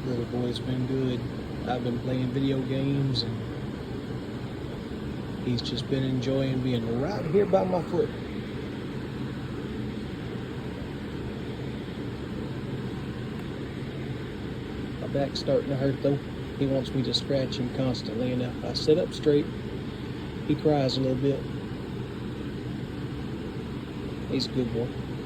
Little boy's been good. I've been playing video games and he's just been enjoying being right here by my foot. My back's starting to hurt though. He wants me to scratch him constantly, and if I sit up straight, he cries a little bit. He's a good boy.